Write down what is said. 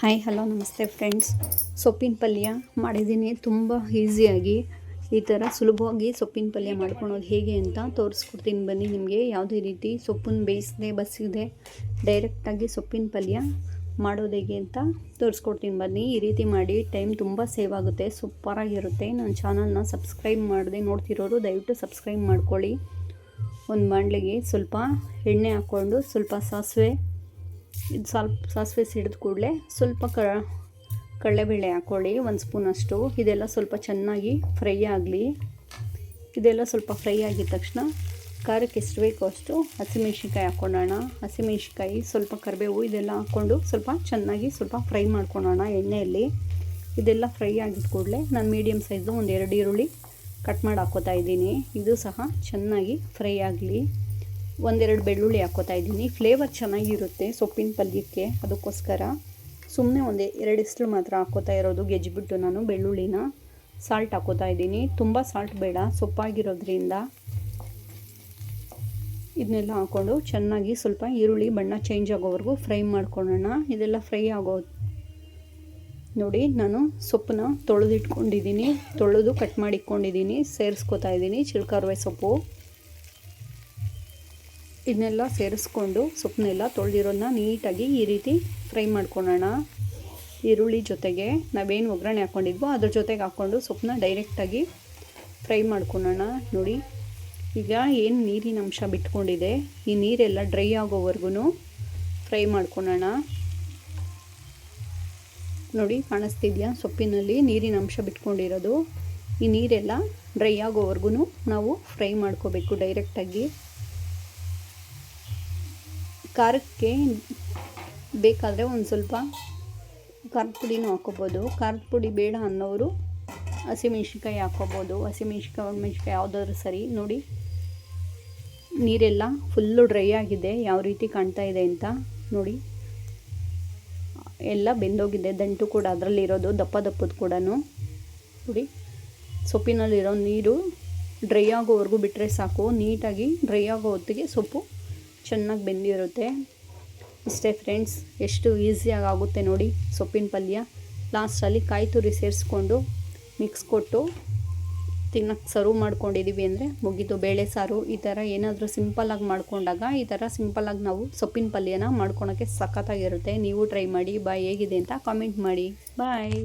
Hi hello ನಮಸ್ತೆ friends. ಸೊಪ್ಪಿನ ಪಲ್ಯ ಮಾಡಿದ್ದೀನಿ. ತುಂಬ ಈಸಿಯಾಗಿ ಈ ಥರ ಸುಲಭವಾಗಿ ಸೊಪ್ಪಿನ ಪಲ್ಯ ಮಾಡ್ಕೊಳೋದು ಹೇಗೆ ಅಂತ ತೋರಿಸ್ಕೊಡ್ತೀನಿ ಬನ್ನಿ. ನಿಮಗೆ ಯಾವುದೇ ರೀತಿ ಸೊಪ್ಪನ್ನು ಬೇಯಿಸದೆ ಬಸಿದೆ ಡೈರೆಕ್ಟಾಗಿ ಸೊಪ್ಪಿನ ಪಲ್ಯ ಮಾಡೋದು ಹೇಗೆ ಅಂತ ತೋರಿಸ್ಕೊಡ್ತೀನಿ ಬನ್ನಿ. ಈ ರೀತಿ ಮಾಡಿ ಟೈಮ್ ತುಂಬ ಸೇವ್ ಆಗುತ್ತೆ, ಸೂಪರಾಗಿರುತ್ತೆ. ನನ್ನ ಚಾನಲ್ನ ಸಬ್ಸ್ಕ್ರೈಬ್ ಮಾಡದೆ ನೋಡ್ತಿರೋರು ದಯವಿಟ್ಟು ಸಬ್ಸ್ಕ್ರೈಬ್ ಮಾಡ್ಕೊಳ್ಳಿ. ಒಂದು ಬಾಣಲೆಗೆ ಸ್ವಲ್ಪ ಎಣ್ಣೆ ಹಾಕ್ಕೊಂಡು ಸ್ವಲ್ಪ ಸಾಸಿವೆ ಸಿಡಿದ ಕೂಡಲೇ ಸ್ವಲ್ಪ ಕಡಲೆಬೇಳೆ ಹಾಕ್ಕೊಳ್ಳಿ, 1 ಸ್ಪೂನಷ್ಟು. ಇದೆಲ್ಲ ಸ್ವಲ್ಪ ಚೆನ್ನಾಗಿ ಫ್ರೈ ಆಗಲಿ. ಇದೆಲ್ಲ ಸ್ವಲ್ಪ ಫ್ರೈ ಆಗಿದ ತಕ್ಷಣ ಖಾರಕ್ಕೆ ಎಷ್ಟು ಬೇಕೋ ಅಷ್ಟು ಹಸಿಮೆಣ್ಸಿನ್ಕಾಯಿ ಹಾಕ್ಕೊಳ್ಳೋಣ. ಹಸಿಮೆಣ್ಸಿನ್ಕಾಯಿ, ಸ್ವಲ್ಪ ಕರಿಬೇವು, ಇದೆಲ್ಲ ಹಾಕ್ಕೊಂಡು ಸ್ವಲ್ಪ ಚೆನ್ನಾಗಿ ಸ್ವಲ್ಪ ಫ್ರೈ ಮಾಡ್ಕೊಳ್ಳೋಣ ಎಣ್ಣೆಯಲ್ಲಿ. ಇದೆಲ್ಲ ಫ್ರೈ ಆಗಿದ ಕೂಡಲೇ ನಾನು ಮೀಡಿಯಮ್ ಸೈಜು 1-2 ಈರುಳ್ಳಿ ಕಟ್ ಮಾಡಿ ಹಾಕ್ಕೋತಾ ಇದ್ದೀನಿ. ಇದು ಸಹ ಚೆನ್ನಾಗಿ ಫ್ರೈ ಆಗಲಿ. 1-2 ಬೆಳ್ಳುಳ್ಳಿ ಹಾಕ್ಕೋತಾ ಇದ್ದೀನಿ. ಫ್ಲೇವರ್ ಚೆನ್ನಾಗಿರುತ್ತೆ ಸೊಪ್ಪಿನ ಪಲ್ಯಕ್ಕೆ, ಅದಕ್ಕೋಸ್ಕರ ಸುಮ್ಮನೆ 1-2 ಇಸ್ಲು ಮಾತ್ರ ಹಾಕ್ಕೋತಾ ಇರೋದು, ಗೆಜ್ಜಿಬಿಟ್ಟು ನಾನು ಬೆಳ್ಳುಳ್ಳಿನ. ಸಾಲ್ಟ್ ಹಾಕ್ಕೋತಾ ಇದ್ದೀನಿ. ತುಂಬ ಸಾಲ್ಟ್ ಬೇಡ, ಸೊಪ್ಪಾಗಿರೋದ್ರಿಂದ. ಇದನ್ನೆಲ್ಲ ಹಾಕ್ಕೊಂಡು ಚೆನ್ನಾಗಿ ಸ್ವಲ್ಪ ಈರುಳ್ಳಿ ಬಣ್ಣ ಚೇಂಜ್ ಆಗೋವರೆಗೂ ಫ್ರೈ ಮಾಡ್ಕೊಳ್ಳೋಣ. ಇದೆಲ್ಲ ಫ್ರೈ ನೋಡಿ, ನಾನು ಸೊಪ್ಪನ್ನ ತೊಳೆದು ಕಟ್ ಮಾಡಿ ಇಟ್ಕೊಂಡಿದ್ದೀನಿ. ಸೇರಿಸ್ಕೋತಾ ಇದ್ದೀನಿ ಚಿಳ್ಕಾರುವೆ ಸೊಪ್ಪು. ಇದನ್ನೆಲ್ಲ ಸೇರಿಸ್ಕೊಂಡು ಸೊಪ್ಪನ್ನೆಲ್ಲ ತೊಳೆದಿರೋದನ್ನ ನೀಟಾಗಿ ಈ ರೀತಿ ಫ್ರೈ ಮಾಡ್ಕೊಳ್ಳೋಣ. ಈರುಳ್ಳಿ ಜೊತೆಗೆ ನಾವೇನು ಒಗ್ಗರಣೆ ಹಾಕ್ಕೊಂಡಿದ್ವೋ ಅದ್ರ ಜೊತೆಗೆ ಹಾಕ್ಕೊಂಡು ಸೊಪ್ಪನ್ನ ಡೈರೆಕ್ಟಾಗಿ ಫ್ರೈ ಮಾಡ್ಕೊಳ್ಳೋಣ. ನೋಡಿ, ಈಗ ಏನು ನೀರಿನ ಅಂಶ ಬಿಟ್ಕೊಂಡಿದೆ, ಈ ನೀರೆಲ್ಲ ಡ್ರೈ ಆಗೋವರೆಗೂ ಫ್ರೈ ಮಾಡ್ಕೊಳ್ಳೋಣ. ನೋಡಿ, ಕಾಣಿಸ್ತಿದೆಯಾ ಸೊಪ್ಪಿನಲ್ಲಿ ನೀರಿನ ಅಂಶ ಬಿಟ್ಕೊಂಡಿರೋದು. ಈ ನೀರೆಲ್ಲ ಡ್ರೈ ಆಗೋವರೆಗೂ ನಾವು ಫ್ರೈ ಮಾಡ್ಕೋಬೇಕು ಡೈರೆಕ್ಟಾಗಿ. ಖಾರಕ್ಕೆ ಬೇಕಾದರೆ ಒಂದು ಸ್ವಲ್ಪ ಖಾರದ ಪುಡಿನೂ ಹಾಕ್ಕೋಬೋದು. ಖಾರದ ಪುಡಿ ಬೇಡ ಅನ್ನೋರು ಹಸಿಮೆಣ್ಸಿನ್ಕಾಯಿ ಹಾಕ್ಕೋಬೋದು. ಹಸಿಮೆಣ್ಸಿನ್ಕಾಯಿ ಒಣಮೆಣ್ಸಿನ್ಕಾಯಿ ಯಾವುದಾದ್ರೂ ಸರಿ. ನೋಡಿ, ನೀರೆಲ್ಲ ಫುಲ್ಲು ಡ್ರೈ ಆಗಿದೆ, ಯಾವ ರೀತಿ ಕಾಣ್ತಾ ಇದೆ ಅಂತ ನೋಡಿ. ಎಲ್ಲ ಬೆಂದೋಗಿದೆ, ದಂಟು ಕೂಡ ಅದರಲ್ಲಿರೋದು ದಪ್ಪದ ಕೂಡ. ನೋಡಿ, ಸೊಪ್ಪಿನಲ್ಲಿರೋ ನೀರು ಡ್ರೈ ಆಗೋವರೆಗೂ ಬಿಟ್ಟರೆ ಸಾಕು. ನೀಟಾಗಿ ಡ್ರೈ ಆಗೋ ಹೊತ್ತಿಗೆ ಸೊಪ್ಪು ಚೆನ್ನಾಗಿ ಬೆಂದಿರುತ್ತೆ. ಇಷ್ಟೇ ಫ್ರೆಂಡ್ಸ್, ಎಷ್ಟು ಈಸಿಯಾಗಿ ಆಗುತ್ತೆ ನೋಡಿ ಸೊಪ್ಪಿನ ಪಲ್ಯ. ಲಾಸ್ಟಲ್ಲಿ ಕಾಯಿ ತುರಿ ಸೇರಿಸ್ಕೊಂಡು ಮಿಕ್ಸ್ ಕೊಟ್ಟು ತಿನ್ನೋಕ್ಕೆ ಸರ್ವ್ ಮಾಡ್ಕೊಂಡಿದ್ದೀವಿ ಅಂದರೆ ಮುಗಿದು. ಬೇಳೆ ಸಾರು ಈ ಥರ ಏನಾದರೂ ಸಿಂಪಲ್ಲಾಗಿ ಮಾಡ್ಕೊಂಡಾಗ ಈ ಥರ ಸಿಂಪಲ್ಲಾಗಿ ನಾವು ಸೊಪ್ಪಿನ ಪಲ್ಯನ ಮಾಡ್ಕೊಳೋಕ್ಕೆ ಸಖತ್ತಾಗಿರುತ್ತೆ. ನೀವು ಟ್ರೈ ಮಾಡಿ. ಬಾಯ್, ಹೇಗಿದೆ ಅಂತ ಕಾಮೆಂಟ್ ಮಾಡಿ. ಬಾಯ್.